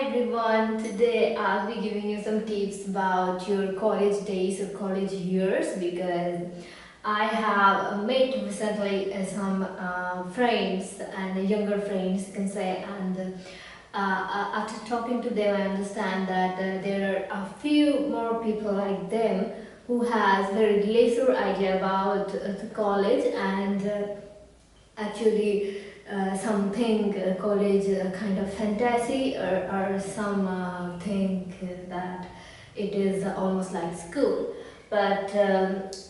everyone, today I'll be giving you some tips about your college days or college years because I have met recently some friends and younger friends you can say, and after talking to them I understand that there are a few more people like them who has very lesser idea about the college and actually something college kind of fantasy or some think that it is almost like school, but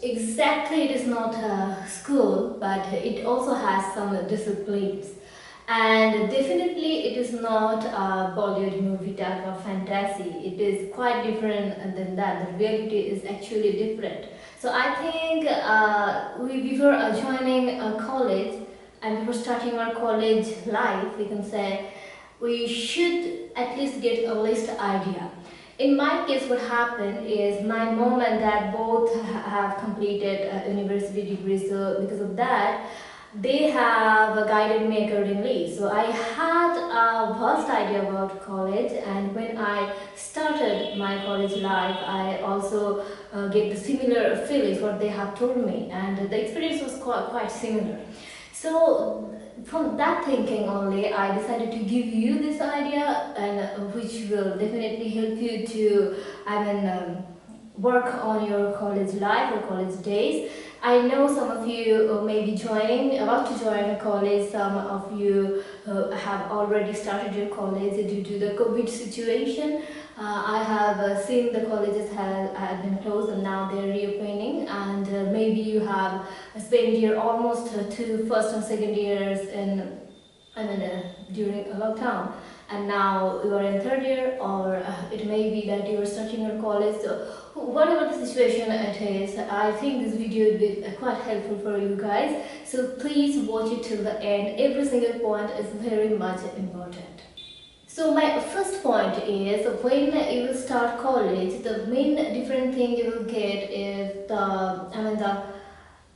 exactly it is not a school, but it also has some disciplines, and definitely it is not a Bollywood movie type of fantasy. It is quite different than that. The reality is actually different. So I think before joining a college and before starting our college life, we can say we should at least get a least idea. In my case, what happened is my mom and dad both have completed university degrees, so because of that, they have guided me accordingly. So I had a vast idea about college, and when I started my college life, I also get the similar feelings what they have told me, and the experience was quite similar. So from that thinking only, I decided to give you this idea, and which will definitely help you to, work on your college life or college days. I know some of you may be about to join a college. Some of you have already started your college due to the COVID situation. I have seen the colleges have been closed and now they're reopening, and maybe you have spent your almost two first and second years in during a lockdown, and now you are in third year, or it may be that you are starting your college. So whatever the situation it is, I think this video will be quite helpful for you guys. So please watch it till the end. Every single point is very much important. So my first point is, when you will start college, the main different thing you will get is the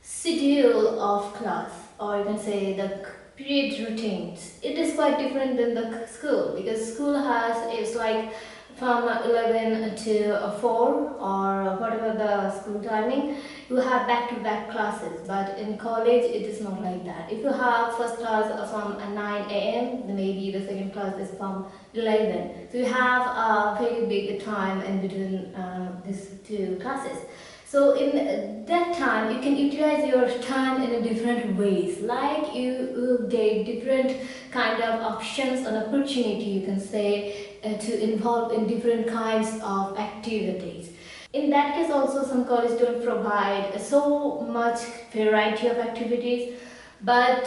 schedule of class, or you can say the period routines. It is quite different than the school, because school is like from 11 to 4 or whatever the school timing. You have back-to-back classes, but in college it is not like that. If you have first class from 9 a.m., then maybe the second class is from 11. So you have a very big time in between these two classes. So in that time, you can utilize your time in a different ways. Like you will get different kind of options and opportunity, you can say, to involve in different kinds of activities. In that case also, some colleges don't provide so much variety of activities. But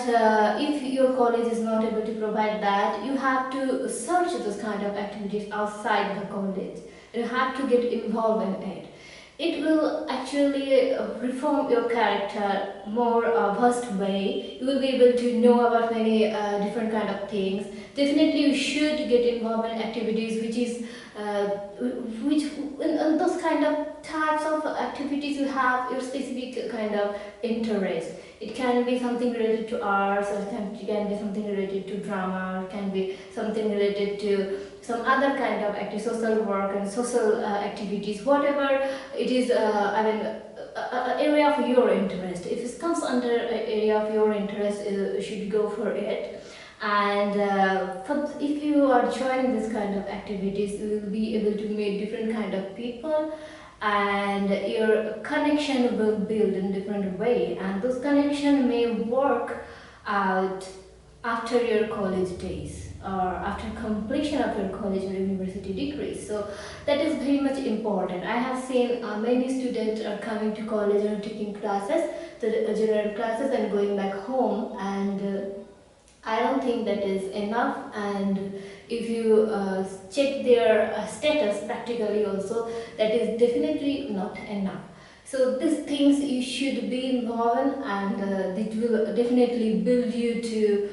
if your college is not able to provide that, you have to search those kind of activities outside the college. You have to get involved in it. It will actually reform your character more vast way. You will be able to know about many different kind of things. Definitely you should get involved in activities which in those kind of types of activities you have your specific kind of interest. It can be something related to arts, or it can be something related to drama, it can be something related to some other kind of social work and social activities, whatever it is. Area of your interest. If it comes under area of your interest, you should go for it. And if you are joining this kind of activities, you will be able to meet different kind of people, and your connection will build in different way, and those connection may work out after your college days or after completion of your college or university degrees. So that is very much important. I have seen many students are coming to college and taking classes, the general classes, and going back home, and I don't think that is enough. And if you check their status practically also, that is definitely not enough. So these things you should be involved in, and it will definitely build you to,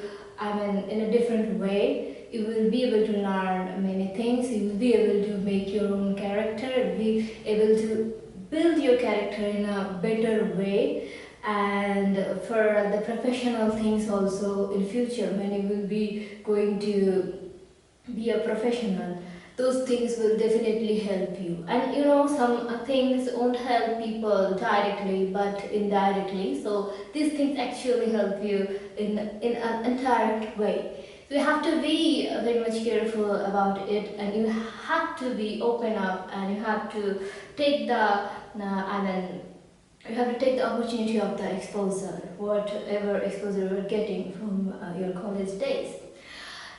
in a different way. You will be able to learn many things. You will be able to make your own character. You will be able to build your character in a better way. And for the professional things also in future, when you will be going to be a professional, those things will definitely help you. And you know, some things won't help people directly but indirectly, so these things actually help you in an indirect way. So you have to be very much careful about it, and you have to be open up, and you have to take the I mean you have to take the opportunity of the exposure, whatever exposure you're getting from your college days.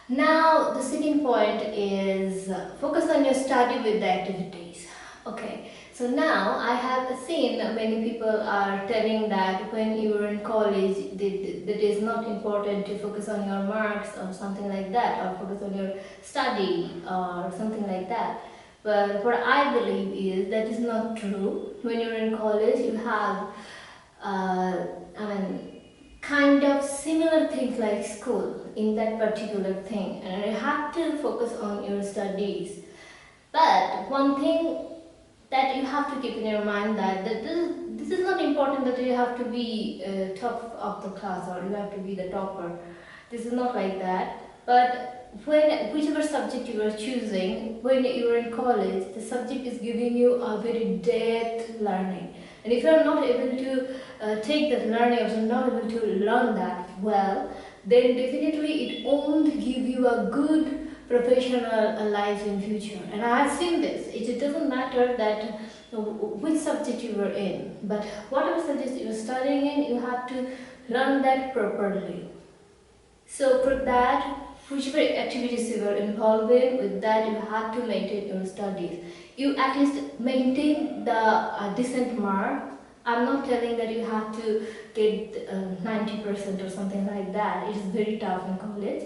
Now, the second point is focus on your study with the activities. Okay, so now I have seen many people are telling that when you are in college, that is not important to focus on your marks or something like that, or focus on your study or something like that. But what I believe is that is not true. When you're in college, you have, I mean, kind of similar things like school in that particular thing, and you have to focus on your studies. But one thing that you have to keep in your mind, that this is not important that you have to be top of the class or you have to be the topper. This is not like that. But when whichever subject you are choosing, when you are in college, the subject is giving you a very depth learning. And if you are not able to take that learning, or you're not able to learn that well, then definitely it won't give you a good professional life in future. And I have seen this. It doesn't matter that which subject you were in, but whatever subject you're studying in, you have to learn that properly. So for that, whichever activities you were involved in, with that you have to maintain your studies. You at least maintain the decent mark. I'm not telling that you have to get 90% or something like that. It is very tough in college,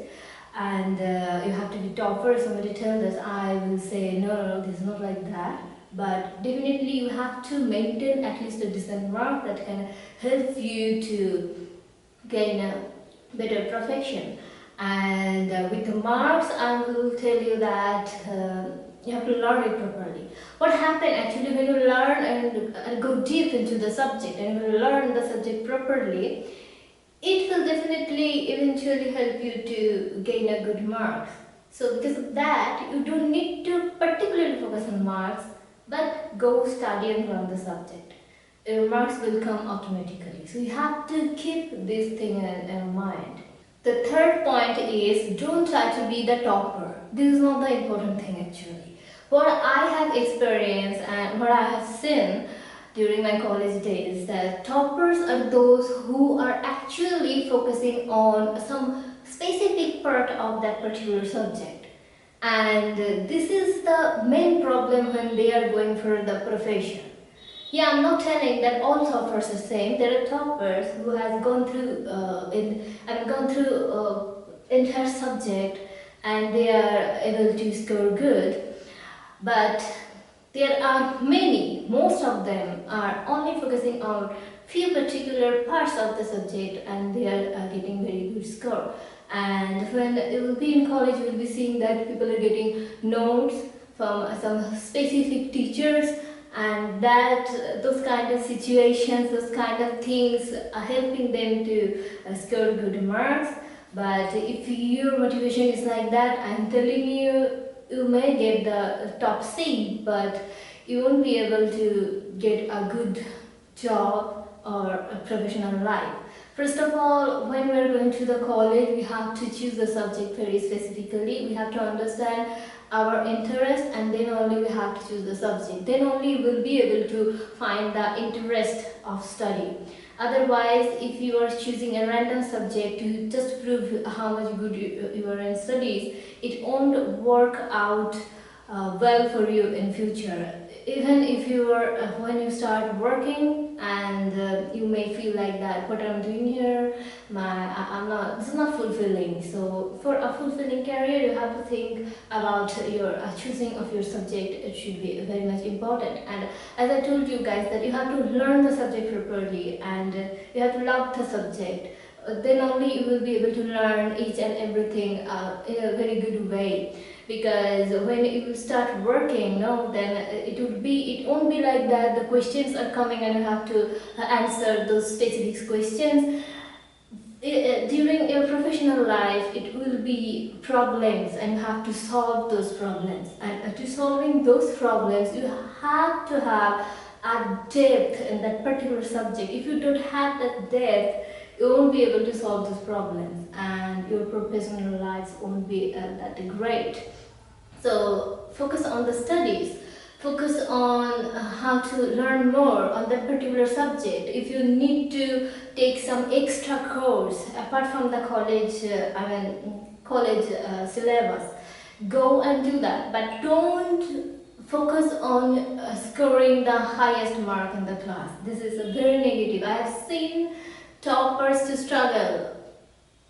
and you have to be topper. Somebody tells us, I will say no, this is not like that. But definitely you have to maintain at least a decent mark that can help you to gain a better profession. And with the marks, I will tell you that you have to learn it properly. What happens actually when you learn and go deep into the subject, and you learn the subject properly, it will definitely eventually help you to gain a good marks. So because of that, you don't need to particularly focus on marks, but go study and learn the subject. Your marks will come automatically. So you have to keep this thing in mind. The third point is, don't try to be the topper. This is not the important thing actually. What I have experienced and what I have seen during my college days, that toppers are those who are actually focusing on some specific part of that particular subject. And this is the main problem when they are going for the profession. Yeah, I'm not telling that all toppers are same. There are toppers who has gone through entire subject and they are able to score good. But there are many, most of them are only focusing on few particular parts of the subject, and they are getting very good score. And when you will be in college, you will be seeing that people are getting notes from some specific teachers, and that those kind of situations, those kind of things are helping them to score good marks. But if your motivation is like that, I'm telling you, you may get the top C, but you won't be able to get a good job or a professional life. First of all, when we're going to the college, we have to choose the subject very specifically. We have to understand our interest, and then only we have to choose the subject. Then only we'll be able to find the interest of study. Otherwise, if you are choosing a random subject to just prove how much good you are in studies, it won't work out well for you in future. Even if you are when you start working, and you may feel like that, what I'm doing here, I'm not, this is not fulfilling. So for a fulfilling career, you have to think about your choosing of your subject. It should be very much important. And as I told you guys, that you have to learn the subject properly, and you have to love the subject. Then only you will be able to learn each and everything in a very good way. Because when you start working, no, then it won't be like that. The questions are coming and you have to answer those specific questions. during your professional life, it will be problems and you have to solve those problems. And to solving those problems, you have to have a depth in that particular subject. If you don't have that depth, you won't be able to solve those problems and your professional life won't be that great. So focus on the studies. Focus on how to learn more on that particular subject. If you need to take some extra course apart from the college syllabus, go and do that. But don't focus on scoring the highest mark in the class. This is a very negative. I have seen toppers to struggle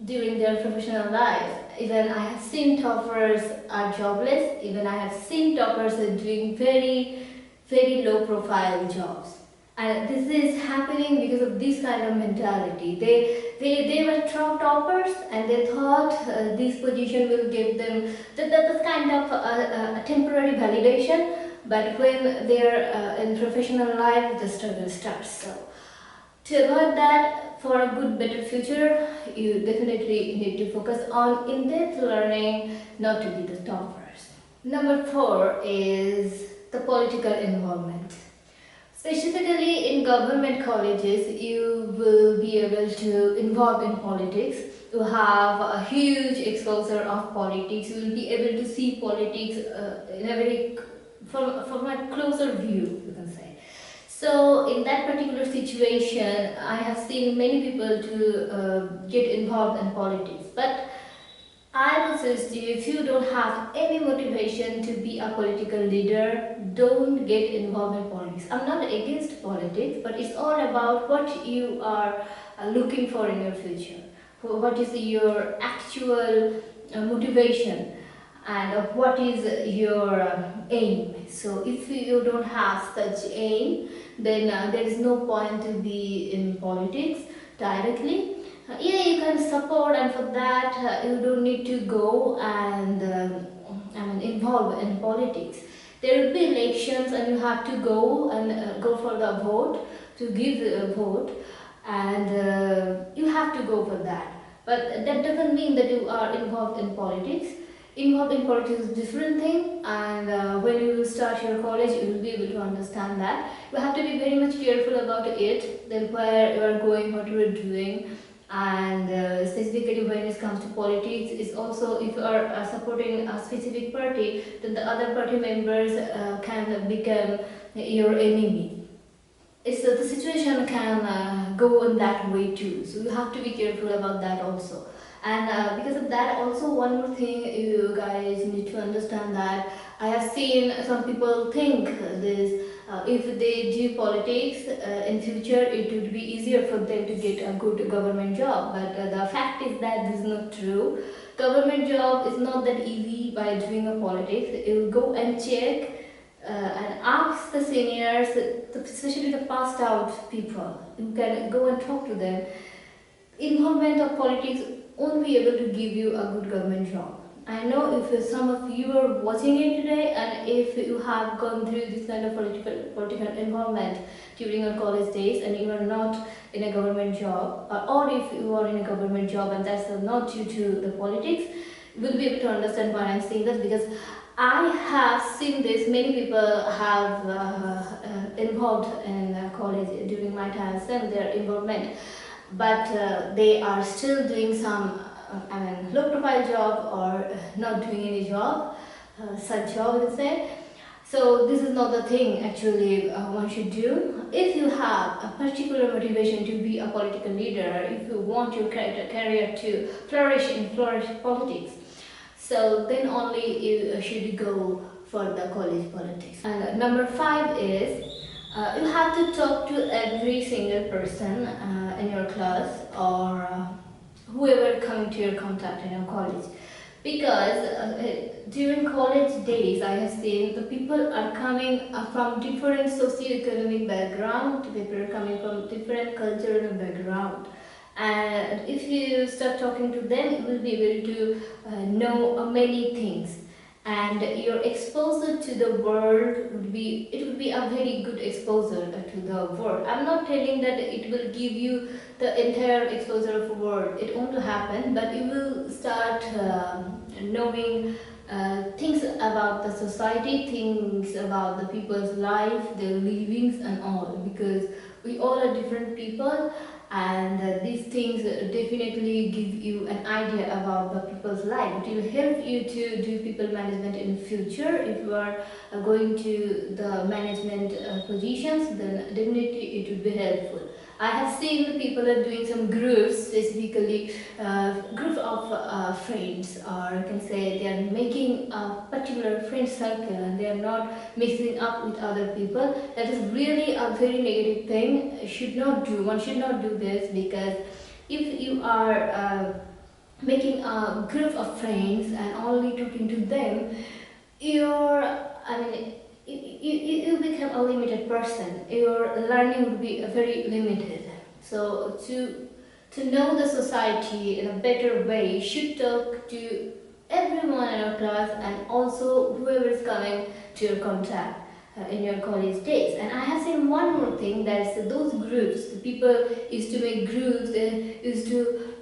during their professional life. Even I have seen toppers are jobless. Even I have seen toppers are doing very, very low profile jobs. And this is happening because of this kind of mentality. They were toppers and they thought this position will give them that kind of a temporary validation. But when they're in professional life, the struggle starts. So to avoid that, for a good, better future, you definitely need to focus on in-depth learning, not to be the toppers. Number 4 is the political involvement. Specifically in government colleges, you will be able to involve in politics. You have a huge exposure of politics. You will be able to see politics in a very from a closer view, you can say. So in that particular situation, I have seen many people to get involved in politics. But I would suggest you, if you don't have any motivation to be a political leader, don't get involved in politics. I'm not against politics, but it's all about what you are looking for in your future. What is your actual motivation and what is your aim. So if you don't have such aim, then there is no point to be in politics directly. Yeah, you can support, and for that you don't need to go and involve in politics. There will be elections and you have to go and go for the vote, to give a vote, and you have to go for that. But that doesn't mean that you are involved in politics. Involved in politics is a different thing, and when you start your college, you will be able to understand that. You have to be very much careful about it, then where you are going, what you are doing, and specifically when it comes to politics, is also if you are supporting a specific party, then the other party members can become your enemy. So the situation can go in that way too. So you have to be careful about that also. And because of that, also one more thing you guys need to understand, that I have seen some people think this, if they do politics in future, it would be easier for them to get a good government job. But the fact is that this is not true. Government job is not that easy by doing a politics. You go and check and ask the seniors, especially the passed out people. You can go and talk to them. Involvement of politics won't be able to give you a good government job. I know if some of you are watching it today, and if you have gone through this kind of political involvement during your college days and you are not in a government job, or if you are in a government job and that's not due to the politics, you will be able to understand why I'm saying this, because I have seen this. Many people have involved in college during my time, and their involvement, but they are still doing some low profile job or not doing any job, such job let's say. So this is not the thing actually one should do. If you have a particular motivation to be a political leader, if you want your career to flourish in politics, so then only you should go for the college politics. And number 5 is you have to talk to every single person in your class, or whoever coming to your contact in your college, because during college days I have seen the people are coming from different socio-economic background, people are coming from different cultural background, and if you start talking to them, you will be able to know many things. and your exposure to the world would be a very good exposure to the world. I'm not telling that it will give you the entire exposure of the world, it won't happen, but you will start knowing things about the society, things about the people's life, their livings and all, because we all are different people, and these things definitely give you an idea about the people's life. It will help you to do people management in future. If you are going to the management positions, then definitely it will be helpful. I have seen the people are doing some groups, specifically group of friends, or you can say they are making a particular friend circle and they are not mixing up with other people. That is really a very negative thing. One should not do this, because if you are making a group of friends and only talking to them, I mean, you become a limited person. Your learning would be very limited. So to know the society in a better way, you should talk to everyone in your class and also whoever is coming to your contact in your college days. And I have seen one more thing, that is those groups. The people used to make groups, they used to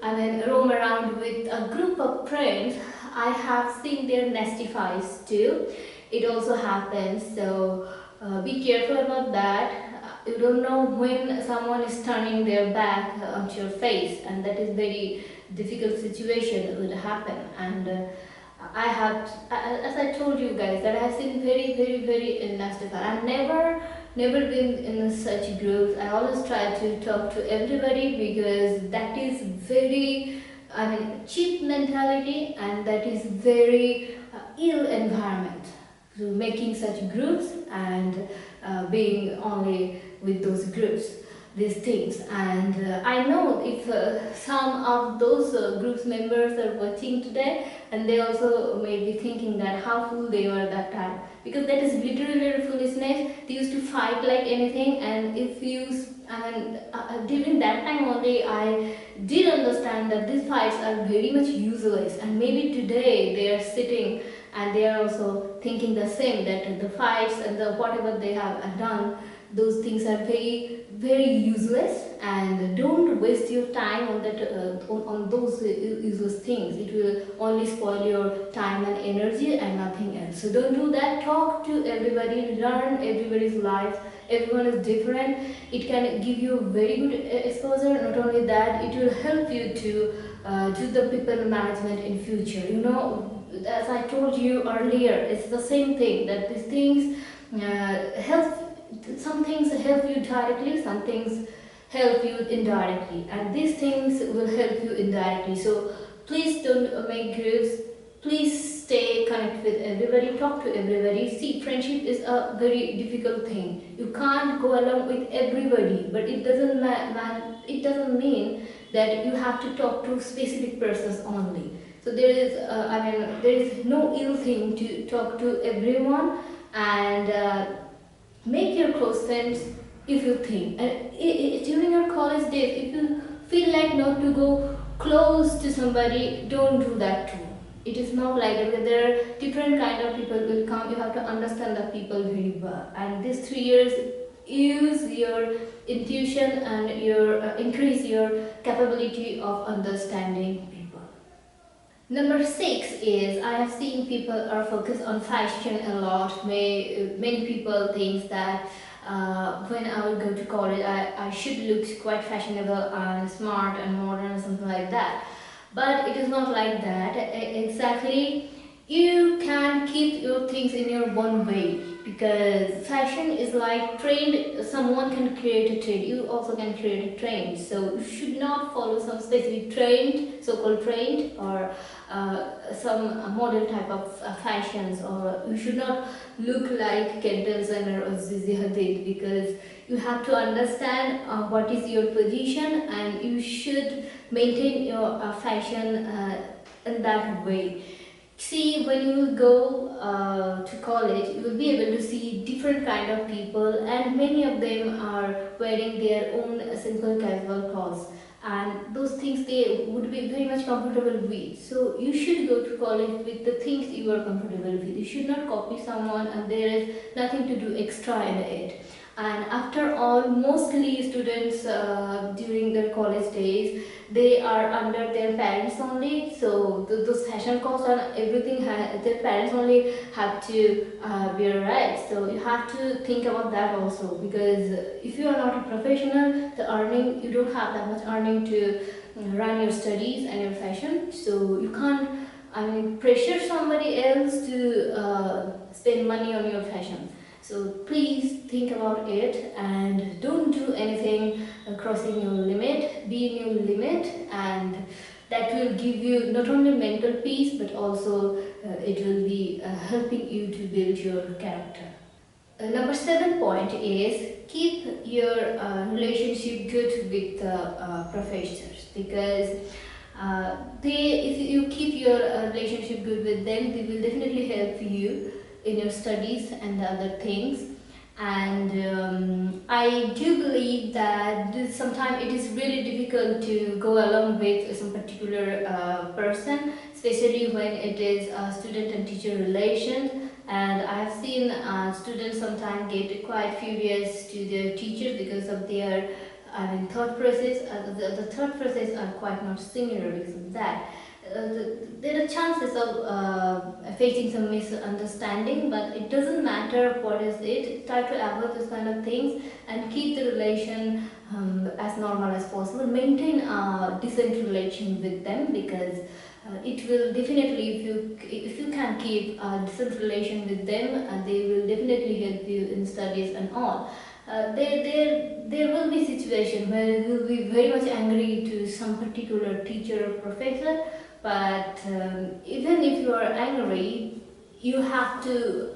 roam around with a group of friends. I have seen their nasty fights too. It also happens, so be careful about that. You don't know when someone is turning their back onto your face, and that is very difficult situation that would happen. And I have, as I told you guys, that I have seen very nasty fights. I've never been in such groups. I always try to talk to everybody, because that is very, cheap mentality, and that is very ill environment. So making such groups and being only with those groups, these things. And I know if some of those groups members are watching today, and they also may be thinking that how fool they were at that time, because that is literally foolishness. They used to fight like anything, and if you during that time only I did understand that these fights are very much useless. And maybe today they are sitting and they are also thinking the same, that the fights and the whatever they have done, those things are very useless, and don't waste your time on that on those useless things. It will only spoil your time and energy and nothing else. So don't do that. Talk to everybody, learn everybody's life. Everyone is different. It can give you very good exposure. Not only that, it will help you to do the people management in future. You know, as I told you earlier, it's the same thing, that these things help. Some things help you directly, some things help you indirectly, and these things will help you indirectly. So please don't make groups. Please stay connected with everybody, talk to everybody. See, friendship is a very difficult thing. You can't go along with everybody, but it doesn't mean that you have to talk to specific persons only. So there is no ill thing to talk to everyone, and make your close friends if you think. And during your college days, if you feel like not to go close to somebody, don't do that too. It is not like that. There are different kind of people will come. You have to understand the people very well. And these 3 years, use your intuition and your increase your capability of understanding people. Number 6 is, I have seen people are focused on fashion a lot. Many people think that when I will go to college, I should look quite fashionable and smart and modern and something like that. But it is not like that. Exactly, you can keep your things in your one way, because fashion is like trend. Someone can create a trend, you also can create a trend. So you should not follow some specific trend, so-called trend, or some modern type of fashions, or you should not look like Kendall Jenner or Zizi Hadid, because you have to understand what is your position, and you should maintain your fashion in that way. See, when you will go to college, you will be able to see different kind of people, and many of them are wearing their own simple casual clothes. and those things they would be very much comfortable with. So you should go to college with the things you are comfortable with. You should not copy someone and there is nothing to do extra in it. And after all, mostly students during their college days, they are under their parents only. So those fashion costs and everything, their parents only have to bear, right? So you have to think about that also, because if you are not a professional, the earning, you don't have that much earning to run your studies and your fashion. So you can't, I mean, pressure somebody else to spend money on your fashion. So please think about it and don't do anything crossing your limit. Be in your limit, and that will give you not only mental peace but also it will be helping you to build your character. Number 7 point is keep your relationship good with the professors, because if you keep your relationship good with them, they will definitely help you in your studies and the other things. And I do believe that sometimes it is really difficult to go along with some particular person, especially when it is a student and teacher relation. And I have seen students sometimes get quite furious to their teachers because of their thought process. The thought process are quite not similar because of that. There are chances of facing some misunderstanding, but it doesn't matter what is it. Try to avoid this kind of things and keep the relation as normal as possible. Maintain a decent relation with them, because it will definitely, if you can keep a decent relation with them, they will definitely help you in studies and all. There will be situation where you will be very much angry to some particular teacher or professor, but even if you are angry, you have to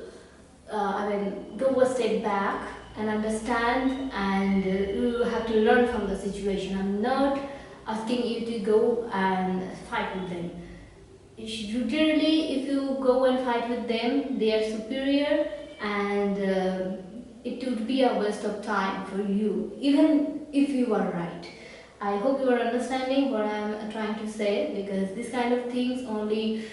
go a step back and understand, and you have to learn from the situation. I'm not asking you to go and fight with them. Usually, if you go and fight with them, they are superior, and it would be a waste of time for you, even if you are right. I hope you are understanding what I am trying to say, because this kind of things only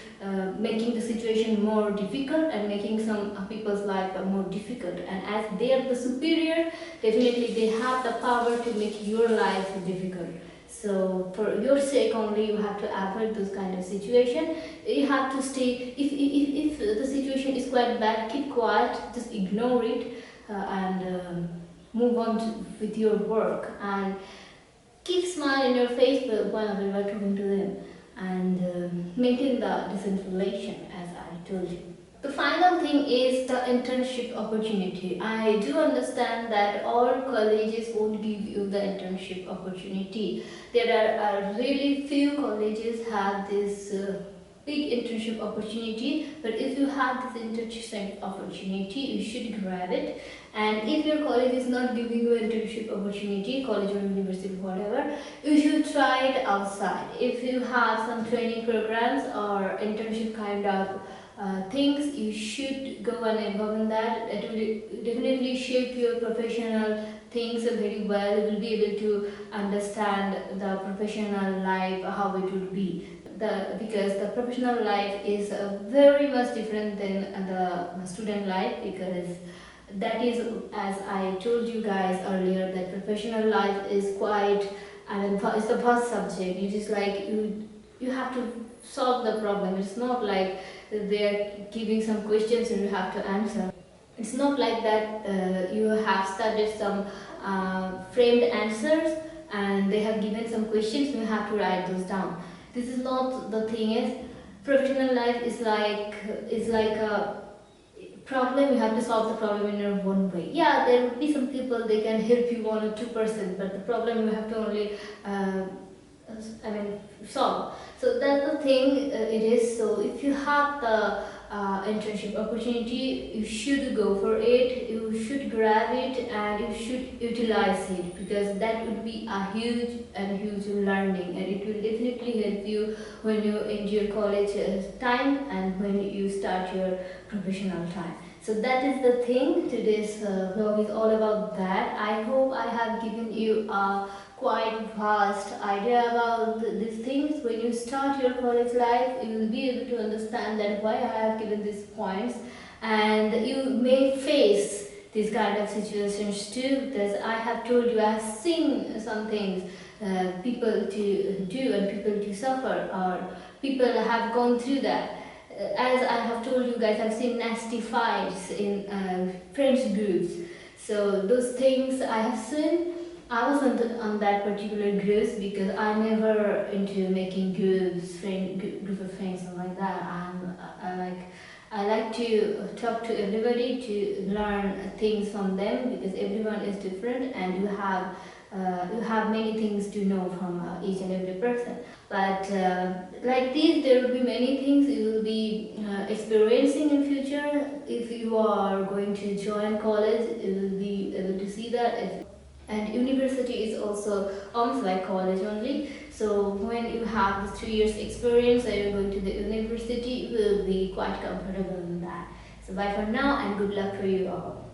making the situation more difficult and making some people's life more difficult. And as they are the superior, definitely they have the power to make your life difficult. So for your sake only, you have to avoid those kind of situation. You have to stay, if the situation is quite bad, keep quiet, just ignore it and move on with your work. And keep smile in your face while we were talking to them, and maintain the decent relation, as I told you. The final thing is the internship opportunity. I do understand that all colleges won't give you the internship opportunity. There are really few colleges have this big internship opportunity, but if you have this internship opportunity, you should grab it. And if your college is not giving you internship opportunity, college or university, whatever, you should try it outside. If you have some training programs or internship kind of things, you should go and involve in that. It will definitely shape your professional things very well. You will be able to understand the professional life, how it would be. Because the professional life is very much different than the student life, because that is, as I told you guys earlier, that professional life is quite, it's the first subject. It is like you have to solve the problem. It's not like they're giving some questions and you have to answer. It's not like that you have studied some framed answers and they have given some questions and you have to write those down. This is not the thing. Is professional life is like a problem. You have to solve the problem in your own way. Yeah, there will be some people, they can help you 1 or 2%, but the problem you have to only solve. So that's the thing it is. So if you have the internship opportunity, you should go for it, you should grab it, and you should utilize it, because that would be a huge learning, and it will definitely help you when you end your college time and when you start your professional time. So that is the thing. Today's vlog is all about that. I hope I have given you a quite vast idea about these things. When you start your college life, you will be able to understand that why I have given these points, and you may face these kind of situations too, because I have told you I have seen some things people to do and people to suffer, or people have gone through that. As I have told you guys, I've seen nasty fights in friends groups. So those things I have seen. I wasn't on that particular groups because I never into making groups, group of friends and like that. I like to talk to everybody to learn things from them, because everyone is different and you have many things to know from each and every person. But like this, there will be many things you will be experiencing in future. If you are going to join college, you will be able to see that. And university is also almost like college only. So when you have this 2 years experience and you're going to the university, you will be quite comfortable in that. So bye for now and good luck for you all.